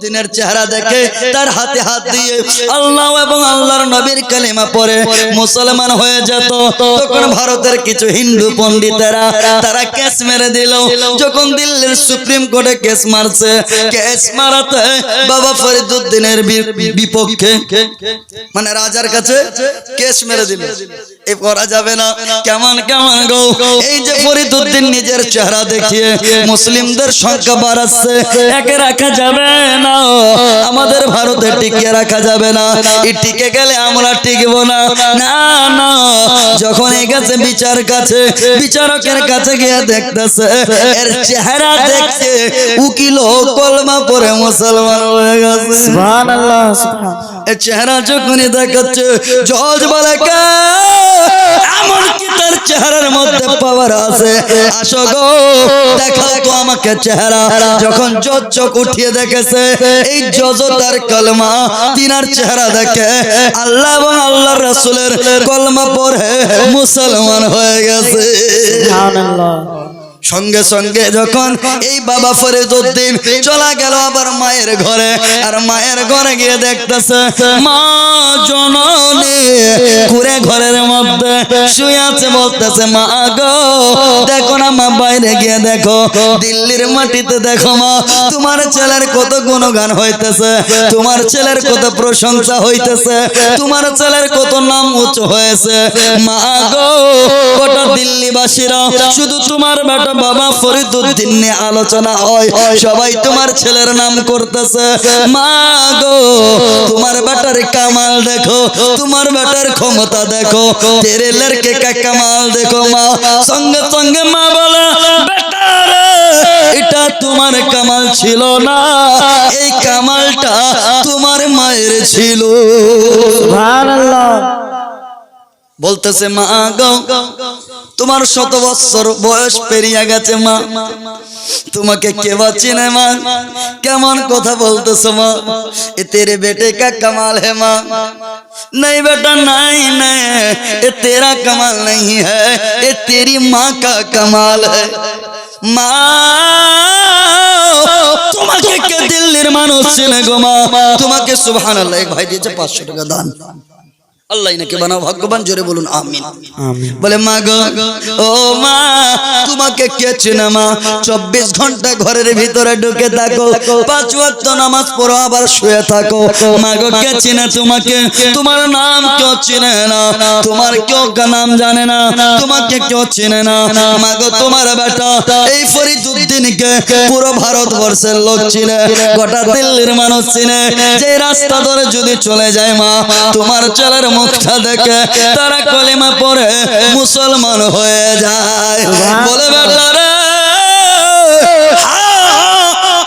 ফরিদুদ্দিনের চেহারা দেখে তার হাতে হাত দিয়ে আল্লাহ এবং আল্লাহর নবীর কালিমা পড়ে মুসলমান হয়ে যেত। তখন ভারতের কিছু হিন্দু পণ্ডিতেরা তারা কেস মেরে দিল। যখন দিল্লির সুপ্রিম কোর্টে কেস মারছে, কেস মারাতে বাবা ফরিদুদ্দিনের বিপক্ষে মানে রাজার কাছে কেস মেরে দিল। এই করা যাবে না, কেমন কেমন গো। এই যে ফরিদুদ্দিন নিজের চেহারা দেখিয়ে মুসলিমদের সংখ্যা বাড়াচ্ছে, একে রাখা যাবে না, আমাদের ভারতে টিকিয়ে রাখা যাবে না। এই টিকে গেলে আমরা টিকবো না, না না। যখন এই গেছে বিচার কাছে, বিচারকের কাছে গিয়ে দেখতেছে এর চেহারা দেখছে উকিল কলমা পড়ে মুসলমান হয়ে গেছে। সুবহানাল্লাহ, সুবহানাল্লাহ। এর চেহারা যখনই দেখাচ্ছে জজ বলে কে এমনকি তার চেহারার মধ্যে পাওয়ার আছে, আসো গো দেখাও তো আমাকে চেহারা। যখন জজ চোখ উঠিয়ে দেখেছে এই জজ তার কলমা তিনার চেহারা দেখে আল্লাহ এবং আল্লাহর রাসূলের কলমা পড়ে মুসলমান হয়ে গেছে। সুবহানাল্লাহ। সঙ্গে সঙ্গে যখন এই বাবা ফরিদুদ্দিন চলা গেল আবার মায়ের ঘরে, আর মায়ের ঘরে গিয়ে দেখতেছে মা জননী কুড়ে ঘরের মধ্যে শুয়ে আছে। বলতেছে মা গো দেখো না মা, বাইরে গিয়ে দেখো দিল্লির মাটিতে দেখো মা তোমার ছেলের কত গুণগান হইতেছে, তোমার ছেলের কত প্রশংসা হইতেছে, তোমার ছেলের কত নাম উঁচু হয়েছে। মা গো গোটা দিল্লিবাসীরা শুধু তোমার বেটা বাবা ফরিদুদ্দিন নিয়ে আলোচনা হয়, সবাই তোমার ছেলের নাম করতেছে। মা গো তোমার বেটার কামাল দেখো, তোমার বেটার ক্ষমতা দেখো, তেরে লড়কে কা কামাল দেখো মা। সঙ্গে সঙ্গে মা বলে বেটা রে এটা তোমার কামাল ছিল না, এই কামালটা তোমার মায়ের ছিল। সুবহানাল্লাহ। বলতেছে মা গো তোমার 100 বছর বয়স পেরিয়ে গেছে মা, তোমাকে কে চিনে মা? কেমন কথা বলতেছো মা? এ তেরে বেटे का कमाल है माँ। नहीं बेटा नहीं नहीं, ये तेरा कमाल नहीं है, ये तेरी माँ का कमाल है। মা তোমাকে কে দিল্লির মানুষ চিনে গো মা? তোমাকে সুবহানাল্লাহ। এক ভাই দিয়েছে 500 টাকা দান, আল্লাহ ইনাকে বানাও ভাগ্যবান, জোরে বলুন আমিন। বলে মা গো ও মা তোমাকে কে চেনে মা? 24 ঘন্টা ঘরের ভিতরে ঢুকে থাকো, 5 ওয়াক্ত নামাজ পড়ো, আবার শুয়ে থাকো। মা গো কে চেনে তোমাকে? তোমার নাম কেউ চেনে না, তোমার কেউ নাম জানে না, তোমাকে কেউ চেনে না। মা গো তোমার বেটা এই ফরিদুদ্দিনকে পুরো ভারতবর্ষের লোক চিনে, গোটা দিল্লির মানুষ চিনে। যে রাস্তা ধরে যদি চলে যায় মা তোমার ছেলের মুখটা দেখে তারা কলিমা পড়ে মুসলমান হয়ে যায়। বলে বেটা রে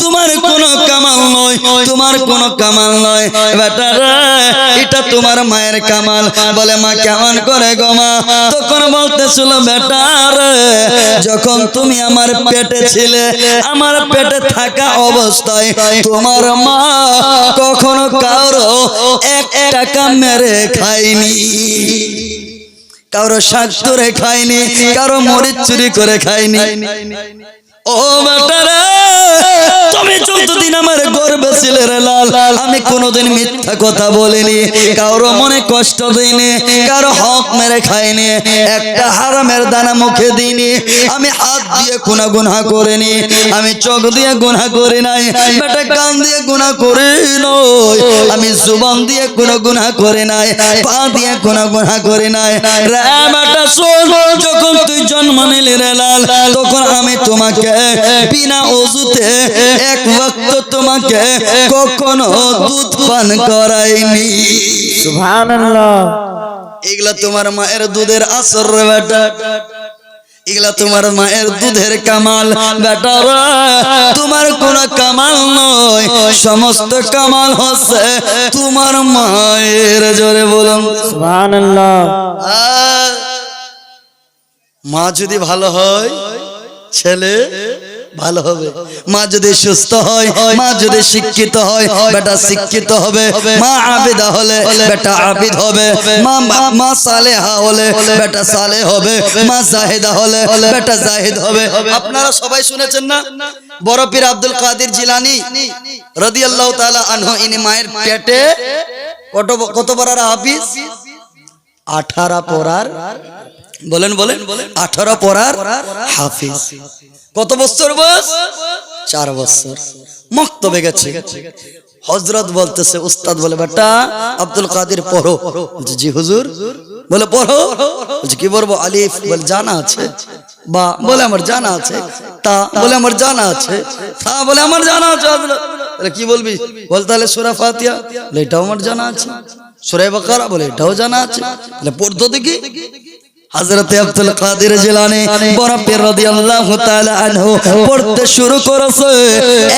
তোমার কোনো কামাল নয়, তোমার কোনো কামাল নয় বেটা রে, এটা তোমার মায়ের কামাল। বলে মা কেমন করে গো মা? তখন বলতেছিল বেটা রে যখন তুমি আমার পেটে ছিলে, আমার পেটে থাকা অবস্থায় তোমার মা কখনো কারো 1 টাকা মেরে খায়নি, কারো শাক তুলে খায়নি, কারো মরিচ চুরি করে খায়নি। ও বেটা রে তুমি যতদিন আমার গর্বে ছিলে রে লাল, আমি কোনোদিন মিথ্যা কথা বলিনি, কারো মনে কষ্ট দিইনি, কারো হক মেরে খাইনি, একটা হারামের দানা মুখে দিইনি, আমি হাত দিয়ে কোনো গুনাহ করিনি, আমি চোখ দিয়ে গুনাহ করি নাই, বেটা কান দিয়ে গুনাহ করি নই, আমি জুবান দিয়ে কোনো গুনাহ করি নাই, পা দিয়ে কোনো গুনাহ করি নাই। রে বেটা শোন, যখন তুই জন্ম নিলি রে লাল তখন আমি তোমাকে বিনা ওযুতে 1 ওয়াক্ত তোমাকে কখনো দুধ পান করাইনি। সুবহানাল্লাহ। এগুলা তোমার মায়ের দুধের আসর রে বেটা, এগুলা তোমার মায়ের দুধের কামাল বেটা রে, তোমার কোনো কামাল নয়, সমস্ত কামাল হচ্ছে তোমার মায়ের। জোরে বলুন সুবহানাল্লাহ। মা যদি ভালো হয় ছেলে ভালো হবে। মা যদি সুস্থ হয়, মা যদি শিক্ষিত হয়, বেটা শিক্ষিত হবে। মা আবিদা হলে বেটা আবিদ হবে। মা সালেহা হলে বেটা সালেহ হবে। মা জাহিদা হলে বেটা জাহিদ হবে। আপনারা সবাই শুনেছেন না বড় পীর আব্দুল কাদের জিলানী রাদিয়াল্লাহু তাআলা আনহু, ইনি মায়ের পেটে কত পড়ার হাফিজ? 18 পড়ার, বলেন 18 পড়ার হাফিজ। কত বছর বয়স? 4 বছর। মক্তবে গেছে। হযরত বলতেছে, উস্তাদ বলে বেটা আব্দুল কাদের পড়ো। জি হুজুর। বলে পড়ো। কি পড়বো? আলিফ বলে জানা আছে, বা বলে আমার জানা আছে, তা বলে আমার জানা আছে, থা বলে আমার জানা আছে। বলে কি বলবি? বল তাহলে সূরা ফাতিহা। বলে এটাও আমার জানা আছে। সূরা বাকারা, বলে এটাও জানা আছে। বলে পড়তো দেখি। হযরত আব্দুল কাদের জিলানী বড় পীর রাদিয়াল্লাহু তাআলা আনহু পড়তে শুরু করেছে।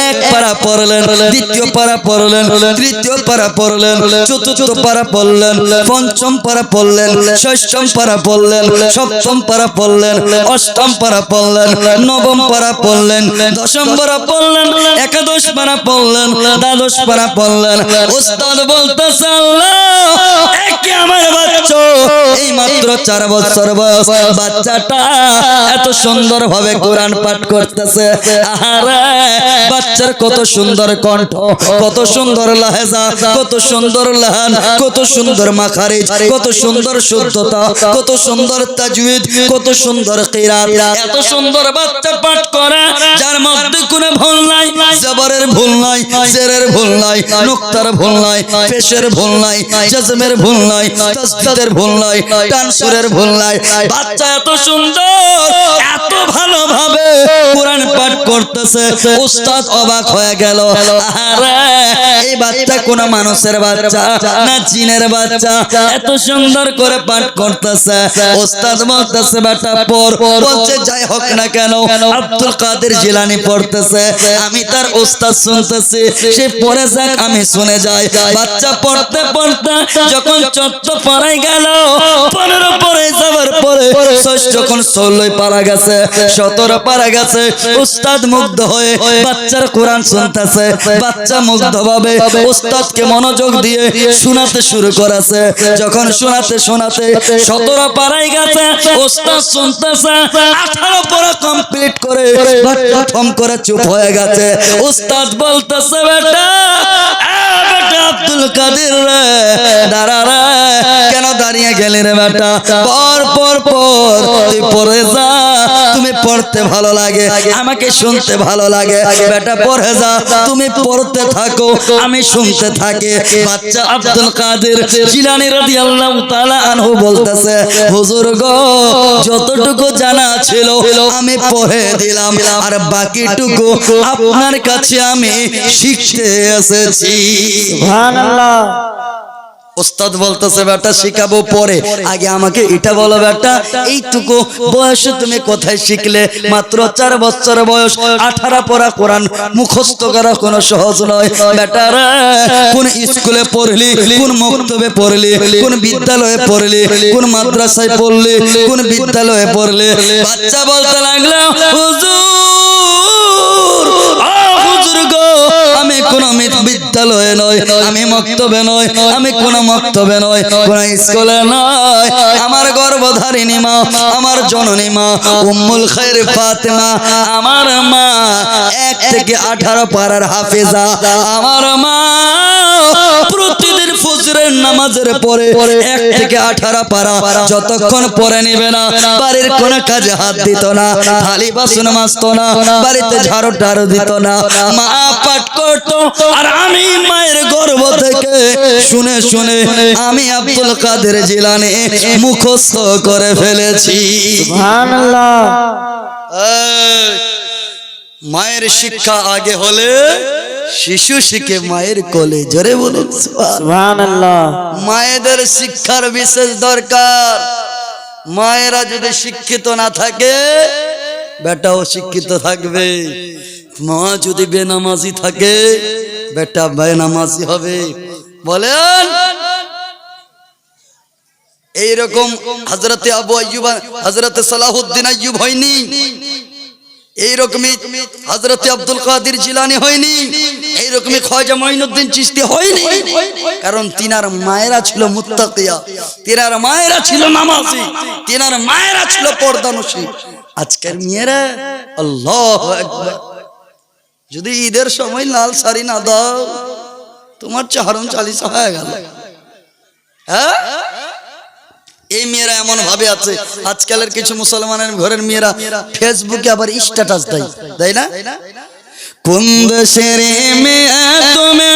এক পারা পড়লেন, দ্বিতীয় পারা পড়লেন, তৃতীয় পারা পড়লেন, চতুর্থ পারা পড়লেন, পঞ্চম পারা পড়লেন, ষষ্ঠম পারা পড়লেন, সপ্তম পারা পড়লেন, অষ্টম পারা পড়লেন, নবম পারা পড়লেন, দশম পারা পড়লেন, একাদশ পারা পড়লেন, দ্বাদশ পারা পড়লেন। উস্তাদ বলতেছে, আল্লাহ একে আমার বাচ্চা এই মাত্র 4 বছর বয়স, বাচ্চাটা এত সুন্দর ভাবে কোরআন পাঠ করতেছে। আহারে বাচ্চার কত সুন্দর কণ্ঠ, কত সুন্দর লাহেজা, কত সুন্দর লাহান, কত সুন্দর মাখারিজ, কত সুন্দর শুদ্ধতা, কত সুন্দর তাজউইদ, কত সুন্দর কিরাত। এত সুন্দর বাচ্চা পাঠ করে যার মধ্যে কোনো ভুল নাই, জবরের ভুল নাই, জেরের ভুল নাই, নুক্তার ভুল নাই, পেশের ভুল নাই, জাজমের ভুল নাই, তাসদীদের ভুল নাই, টানসুরের ভুল নাই। বাচ্চা এত সুন্দর, এত ভালোভাবে কোরআন পাঠ করতেছে। উস্তাদ অবাক হয়ে গেল। আরে এই বাচ্চা কোন মানুষের বাচ্চা না জিনের বাচ্চা? এত সুন্দর করে পাঠ করতেছে। উস্তাদ বলতেছে বেটা পড়। বলছে যাই হোক না কেন, আব্দুল কাদের জিলানী পড়তেছে, আমি তার উস্তাদ শুনতেছি, সে পড়ে যাক আমি শুনে যাই। বাচ্চা পড়তে পড়তে যখন 14 পারায় গেল, 15 পরে যাবার পরে যখন 16 পারা গেছে, 17 পারা গেছে, উস্তাদ মুগ্ধ হয়ে বাচ্চার কোরআন শুনতেছে। বাচ্চা মুগ্ধ ভাবে উস্তাদকে মনোযোগ দিয়ে শোনাতে শুরু করেছে। যখন শোনাতে 17 পারায় গেছে, উস্তাদ শুনতেছে। 18 পারা কমপ্লিট করে বাচ্চা থম করে চুপ হয়ে গেছে। উস্তাদ বলতেছে বেটা আব্দুল কাদের রে, দাঁড়া রে, কেন দাঁড়িয়ে গেলি রে বেটা? পর পর পর তুই পড়ে যা, তুমি পড়তে ভালো লাগে, আমাকে শুনতে ভালো লাগে। বেটা পড়ে যা, তুমি পড়তে থাকো, আমি শুনতে থাকি। বাচ্চা আব্দুল কাদের জিলানী রাদিয়াল্লাহু তাআলা আনহু বলতেছে, হুজুর গো যতটুকু জানা ছিল আমি পড়ে দিলাম, আর বাকিটুকু আপনার কাছে আমি শিখতে এসেছি। সুবহানাল্লাহ। উস্তাদ বলতেছে বেটা শিখাবো পরে, আগে আমাকে এটা বলো বেটা এইটুকু বয়সে তুমি কোথায় শিখলে? মাত্র 4 বছর বয়স, 18 পড়া কোরআন মুখস্থ করা কোনো সহজ নয়। বেটা রে কোন স্কুলে পড়লি, কোন মক্তবে পড়লি, কোন বিদ্যালয়ে পড়লি, কোন মাদ্রাসায় পড়লি, কোন বিদ্যালয়ে পড়লি? বাচ্চা বলতে লাগলো, হুজুর হুজুর গো আমি কোন বিদ্যালয়ে নয়, আমি মক্তবে নয়, আমি কোন মক্তবে নয়, কোন স্কুলে নয়। আমার গর্ভধারিণী মা, আমার জননী মা উম্মুল খায়র ফাতেমা, আমার মা 1 থেকে 18 পারার হাফেজা। আমার মা প্রতিদিন ফজরের নামাজের পরে 1 থেকে 18 পারা যতক্ষণ পড়ে নিবে না, বাড়ির কোন কাজে হাত দিত না, থালি বাসন মাজত না, বাড়িতে ঝাড়ু টাড়ু দিত না। মা পাঠ করতো, আর আমি মায়ের গর্ভ থেকে শুনে শুনে আমি আব্দুল কাদের জিলানী মুখস্থ করে ফেলেছি। সুবহানাল্লাহ। মায়ের শিক্ষা আগে হলে শিশু শিখে মায়ের কোলে। জোরে বলুন সুবহানাল্লাহ। মায়েদের শিক্ষার বিশেষ দরকার। মায়েরা যদি শিক্ষিত না থাকে, বেটাও শিক্ষিত থাকবে। মা যদি বেনামাজি থাকে, বেটা বেনামাজি হবে। বলেন এইরকম হযরতে আবু আইয়ুব, হযরতে সালাহুদ্দিন আইয়ুব হয়নি? এইরকমই হযরত আব্দুল কাদের জিলানী হয়নি, এইরকমই খাজা মঈনুদ্দিন চিশতি হয়নি, কারণ তিনার মায়েরা ছিল মুত্তাকিয়া, তিনার মায়েরা ছিল নামাজি, তিনার মায়েরা ছিল পর্দানশী। আজকের মেয়েরা আল্লাহু আকবার, যদি ঈদের সময় লাল শাড়ি না দাও তোমার চাহরম চালিশা হয়ে গেল। হ্যাঁ, এই মেয়েরা এমন ভাবে আছে। আজকালের কিছু মুসলমানের ঘরের মেয়েরা ফেসবুকে আবার স্ট্যাটাস দেয়, তাই না? কোন দেশের মেয়ে তুমি